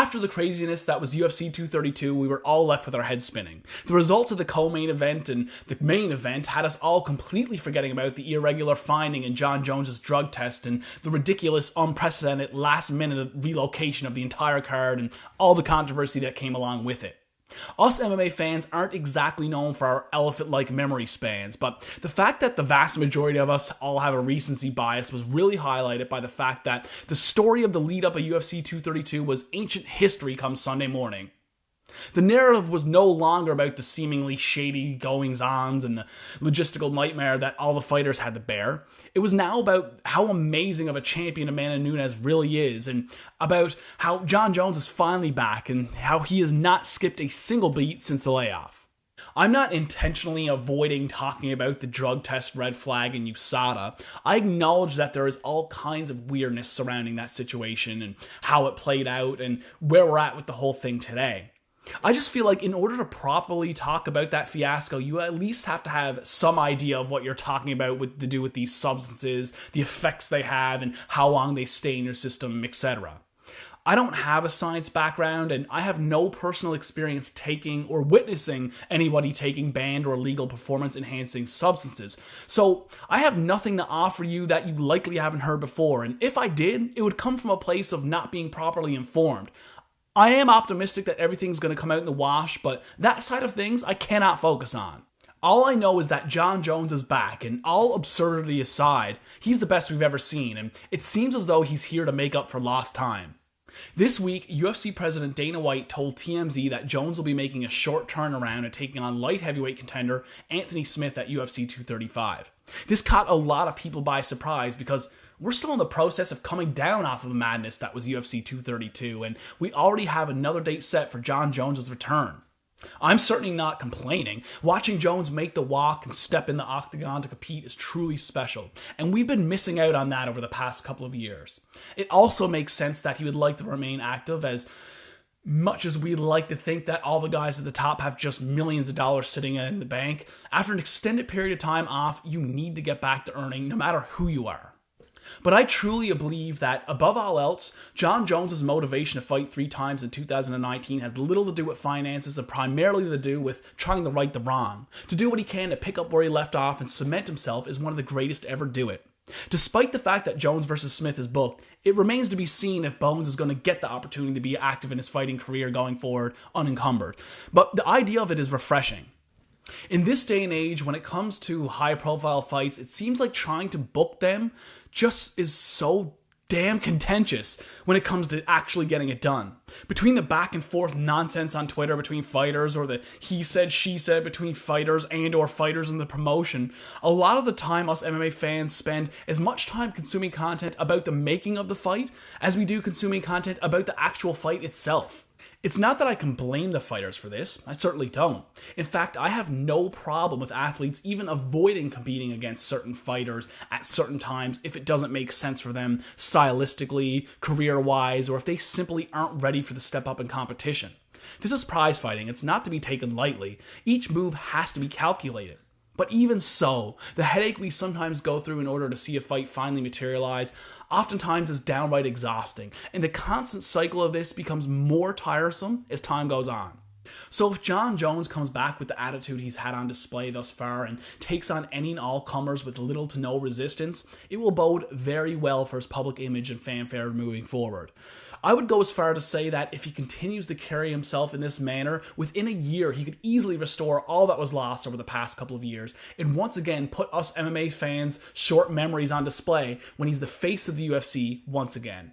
After the craziness that was UFC 232, we were all left with our heads spinning. The results of the co-main event and the main event had us all completely forgetting about the irregular finding in Jon Jones' drug test and the ridiculous, unprecedented last-minute relocation of the entire card and all the controversy that came along with it. Us MMA fans aren't exactly known for our elephant-like memory spans, but the fact that the vast majority of us all have a recency bias was really highlighted by the fact that the story of the lead-up of UFC 232 was ancient history come Sunday morning. The narrative was no longer about the seemingly shady goings-ons and the logistical nightmare that all the fighters had to bear. It was now about how amazing of a champion Amanda Nunes really is, and about how Jon Jones is finally back, and how he has not skipped a single beat since the layoff. I'm not intentionally avoiding talking about the drug test red flag in USADA. I acknowledge that there is all kinds of weirdness surrounding that situation, and how it played out, and where we're at with the whole thing today. I just feel like in order to properly talk about that fiasco, you at least have to have some idea of what you're talking about to do with these substances, the effects they have, and how long they stay in your system, etc. I don't have a science background, and I have no personal experience taking or witnessing anybody taking banned or illegal performance-enhancing substances, so I have nothing to offer you that you likely haven't heard before, and if I did, it would come from a place of not being properly informed. I am optimistic that everything's going to come out in the wash, but that side of things I cannot focus on. All I know is that Jon Jones is back, and all absurdity aside, he's the best we've ever seen, and it seems as though he's here to make up for lost time. This week, UFC President Dana White told TMZ that Jones will be making a short turnaround and taking on light heavyweight contender Anthony Smith at UFC 235. This caught a lot of people by surprise because we're still in the process of coming down off of the madness that was UFC 232, and we already have another date set for Jon Jones' return. I'm certainly not complaining. Watching Jones make the walk and step in the octagon to compete is truly special, and we've been missing out on that over the past couple of years. It also makes sense that he would like to remain active, as much as we'd like to think that all the guys at the top have just millions of dollars sitting in the bank. After an extended period of time off, you need to get back to earning no matter who you are. But I truly believe that, above all else, Jon Jones' motivation to fight 3 times in 2019 has little to do with finances and primarily to do with trying to right the wrong, to do what he can to pick up where he left off and cement himself as one of the greatest to ever do it. Despite the fact that Jones vs. Smith is booked, it remains to be seen if Bones is going to get the opportunity to be active in his fighting career going forward unencumbered. But the idea of it is refreshing. In this day and age, when it comes to high-profile fights, it seems like trying to book them just is so damn contentious when it comes to actually getting it done. Between the back and forth nonsense on Twitter between fighters, or the he said, she said between fighters and or fighters in the promotion, a lot of the time us MMA fans spend as much time consuming content about the making of the fight as we do consuming content about the actual fight itself. It's not that I can blame the fighters for this, I certainly don't. In fact, I have no problem with athletes even avoiding competing against certain fighters at certain times if it doesn't make sense for them stylistically, career-wise, or if they simply aren't ready for the step up in competition. This is prize fighting, it's not to be taken lightly. Each move has to be calculated. But even so, the headache we sometimes go through in order to see a fight finally materialize oftentimes is downright exhausting, and the constant cycle of this becomes more tiresome as time goes on. So if Jon Jones comes back with the attitude he's had on display thus far and takes on any and all comers with little to no resistance, it will bode very well for his public image and fanfare moving forward. I would go as far to say that if he continues to carry himself in this manner, within a year he could easily restore all that was lost over the past couple of years and once again put us MMA fans' short memories on display when he's the face of the UFC once again.